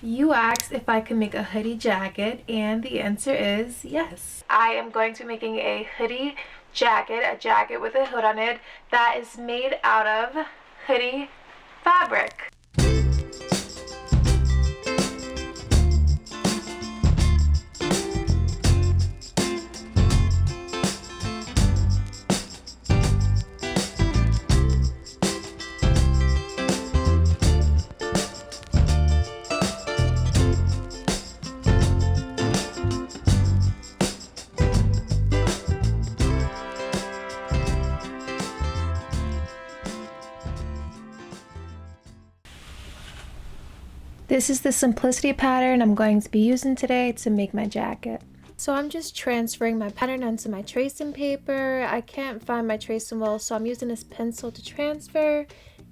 You asked if I could make a hoodie jacket, and the answer is yes. I am going to be making a hoodie jacket, a jacket with a hood on it that is made out of hoodie fabric. This is the Simplicity pattern I'm going to be using today to make my jacket. So I'm just transferring my pattern onto my tracing paper. I can't find my tracing wheel, so I'm using this pencil to transfer.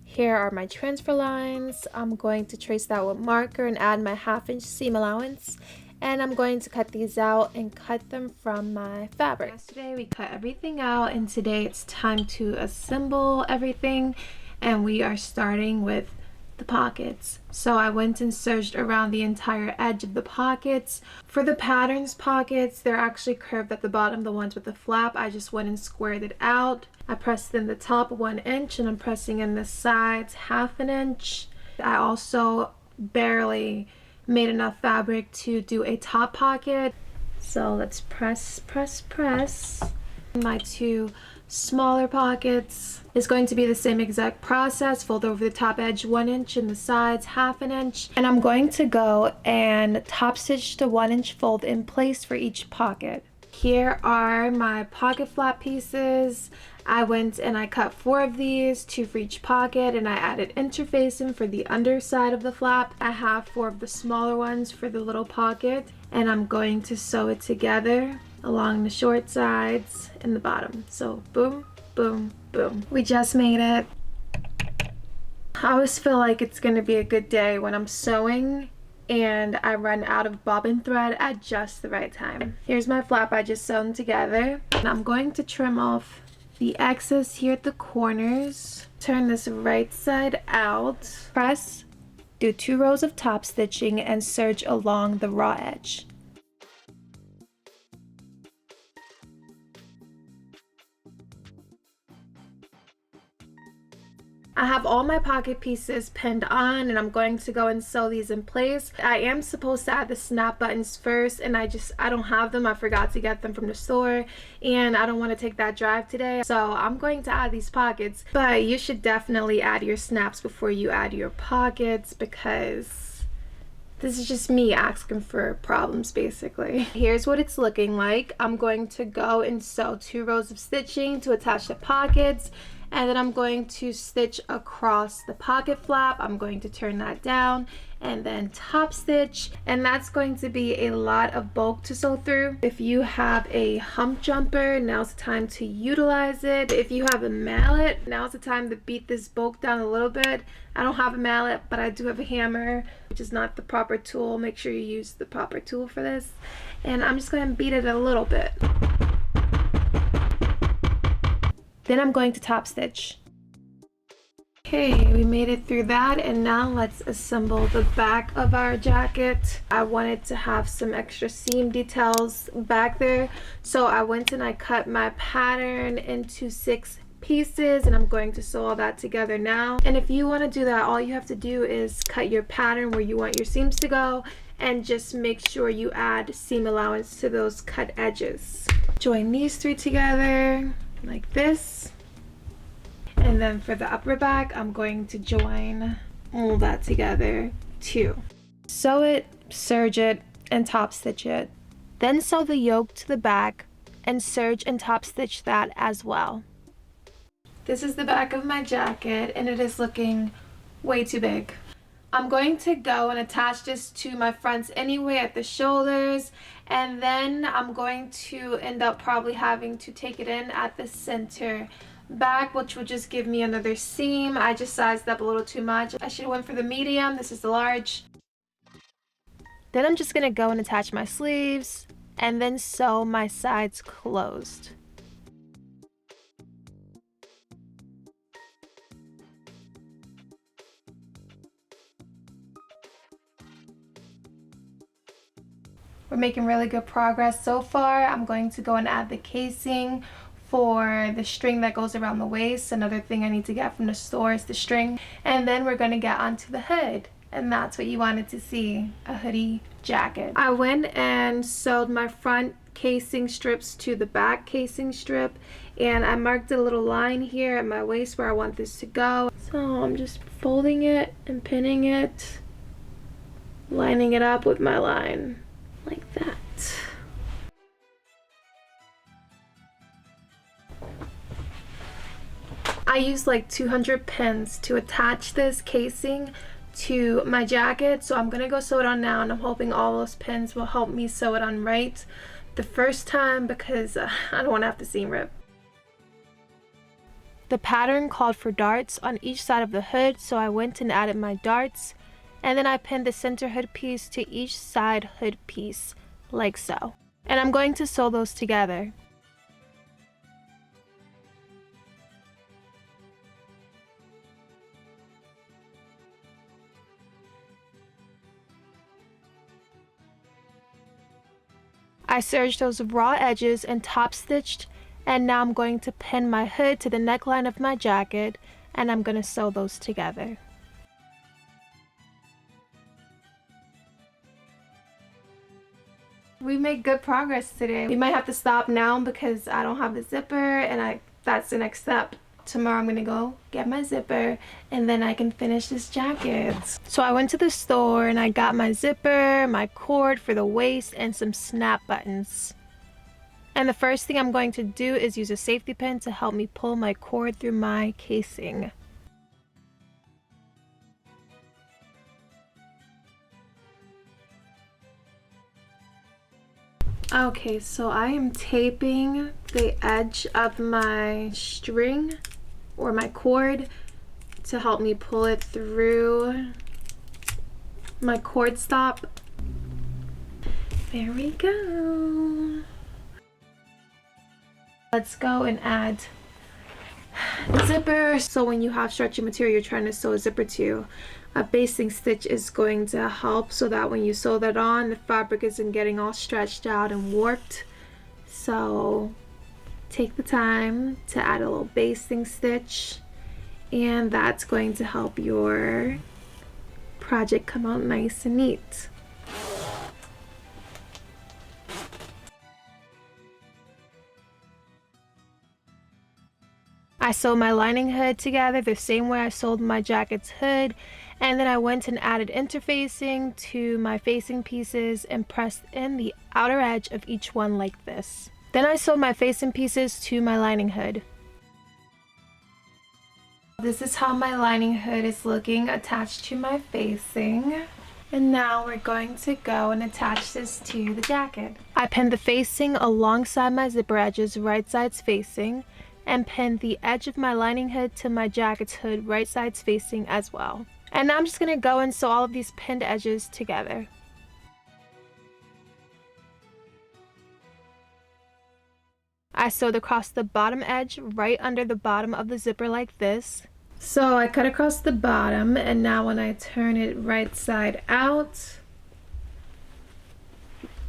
Here are my transfer lines. I'm going to trace that with marker and add my 1/2 inch seam allowance. And I'm going to cut these out and cut them from my fabric. Yesterday we cut everything out, and today it's time to assemble everything. And we are starting with the pockets. So I went and searched around the entire edge of the pockets. For the patterns pockets, they're actually curved at the bottom, the ones with the flap. I just went and squared it out. I pressed in the top 1 inch, and I'm pressing in the sides 1/2 inch. I also barely made enough fabric to do a top pocket. So let's press. My 2 smaller pockets is going to be the same exact process. Fold over the top edge 1 inch and the sides 1/2 inch, and I'm going to go and top stitch the 1 inch fold in place for each pocket. Here are my pocket flap pieces. I went and I cut 4 of these, 2 for each pocket, and I added interfacing for the underside of the flap. I have 4 of the smaller ones for the little pocket, and I'm going to sew it together along the short sides and the bottom. So boom, boom, boom. We just made it. I always feel like it's gonna be a good day when I'm sewing and I run out of bobbin thread at just the right time. Here's my flap I just sewn together. And I'm going to trim off the excess here at the corners. Turn this right side out. Press, do 2 rows of top stitching and serge along the raw edge. I have all my pocket pieces pinned on, and I'm going to go and sew these in place. I am supposed to add the snap buttons first, and I don't have them. I forgot to get them from the store, and I don't want to take that drive today. So I'm going to add these pockets, but you should definitely add your snaps before you add your pockets, because this is just me asking for problems basically. Here's what it's looking like. I'm going to go and sew 2 rows of stitching to attach the pockets, and then I'm going to stitch across the pocket flap. I'm going to turn that down and then top stitch, and that's going to be a lot of bulk to sew through. If you have a hump jumper, now's the time to utilize it. If you have a mallet, now's the time to beat this bulk down a little bit. I don't have a mallet, but I do have a hammer, which is not the proper tool. Make sure you use the proper tool for this. And I'm just going to beat it a little bit. Then I'm going to top stitch. Okay, we made it through that, and now let's assemble the back of our jacket. I wanted to have some extra seam details back there, so I went and I cut my pattern into 6 pieces, and I'm going to sew all that together now. And if you want to do that, all you have to do is cut your pattern where you want your seams to go, and just make sure you add seam allowance to those cut edges. Join these 3 together like this, and then for the upper back I'm going to join all that together too. Sew it, serge it, and top stitch it. Then sew the yoke to the back and serge and top stitch that as well. This is the back of my jacket, and it is looking way too big. I'm going to go and attach this to my fronts anyway at the shoulders, and then I'm going to end up probably having to take it in at the center back, which will just give me another seam. I just sized up a little too much. I should have went for the medium. This is the large. Then I'm just going to go and attach my sleeves and then sew my sides closed. We're making really good progress so far. I'm going to go and add the casing for the string that goes around the waist. Another thing I need to get from the store is the string. And then we're going to get onto the hood. And that's what you wanted to see, a hoodie jacket. I went and sewed my front casing strips to the back casing strip. And I marked a little line here at my waist where I want this to go. So I'm just folding it and pinning it, lining it up with my line like that. I used like 200 pins to attach this casing to my jacket, so I'm gonna go sew it on now, and I'm hoping all those pins will help me sew it on right the first time, because I don't want to have the seam rip. The pattern called for darts on each side of the hood, so I went and added my darts, and then I pinned the center hood piece to each side hood piece like so, and I'm going to sew those together. I serged those raw edges and top stitched, and now I'm going to pin my hood to the neckline of my jacket, and I'm going to sew those together. We made good progress today. We might have to stop now because I don't have the zipper, and that's the next step. Tomorrow I'm going to go get my zipper, and then I can finish this jacket. So I went to the store and I got my zipper, my cord for the waist, and some snap buttons. And the first thing I'm going to do is use a safety pin to help me pull my cord through my casing. Okay, so I am taping the edge of my string or my cord to help me pull it through my cord stop. There we go. Let's go and add the zipper. So when you have stretchy material you're trying to sew a zipper to, a basting stitch is going to help so that when you sew that on, the fabric isn't getting all stretched out and warped. So take the time to add a little basting stitch, and that's going to help your project come out nice and neat. I sewed my lining hood together the same way I sewed my jacket's hood, and then I went and added interfacing to my facing pieces and pressed in the outer edge of each one like this. Then I sewed my facing pieces to my lining hood. This is how my lining hood is looking attached to my facing. And now we're going to go and attach this to the jacket. I pinned the facing alongside my zipper edges, right sides facing, and pinned the edge of my lining hood to my jacket's hood, right sides facing as well. And now I'm just going to go and sew all of these pinned edges together. I sewed across the bottom edge right under the bottom of the zipper like this. So I cut across the bottom, and now when I turn it right side out,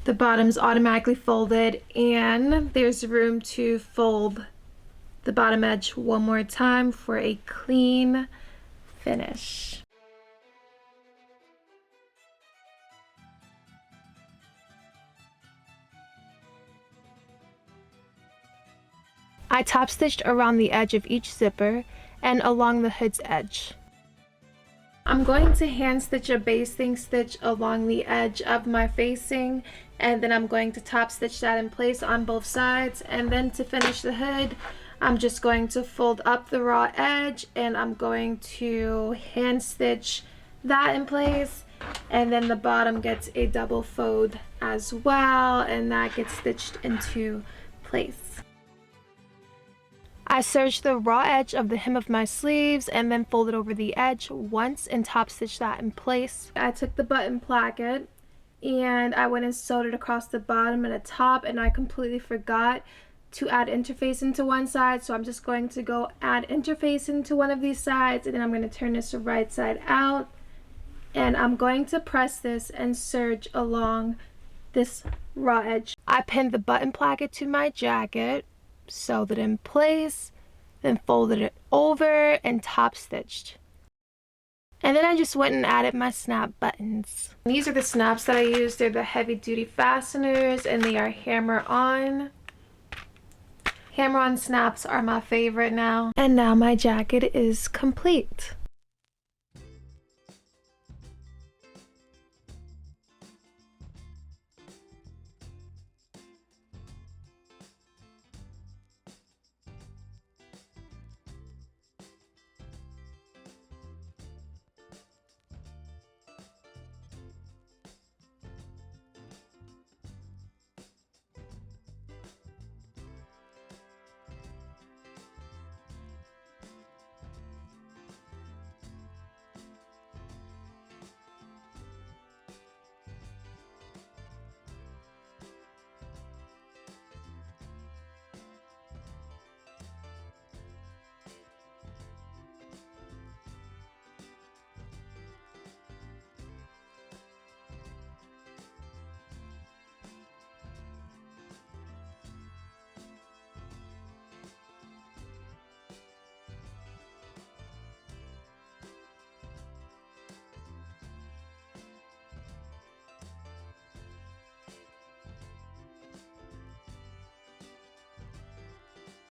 the bottom's automatically folded, and there's room to fold the bottom edge one more time for a clean finish. I top stitched around the edge of each zipper and along the hood's edge. I'm going to hand stitch a basting stitch along the edge of my facing, and then I'm going to top stitch that in place on both sides, and then to finish the hood I'm just going to fold up the raw edge, and I'm going to hand stitch that in place, and then the bottom gets a double fold as well, and that gets stitched into place. I serged the raw edge of the hem of my sleeves and then folded over the edge once and top stitched that in place. I took the button placket and I went and sewed it across the bottom and the top, and I completely forgot to add interfacing to one side, so I'm just going to go add interfacing to one of these sides, and then I'm going to turn this right side out, and I'm going to press this and serge along this raw edge. I pinned the button placket to my jacket, sewed it in place, then folded it over and top stitched. And then I just went and added my snap buttons. These are the snaps that I used. They're the heavy duty fasteners and they are hammer on. Hammer on snaps are my favorite now. And now my jacket is complete.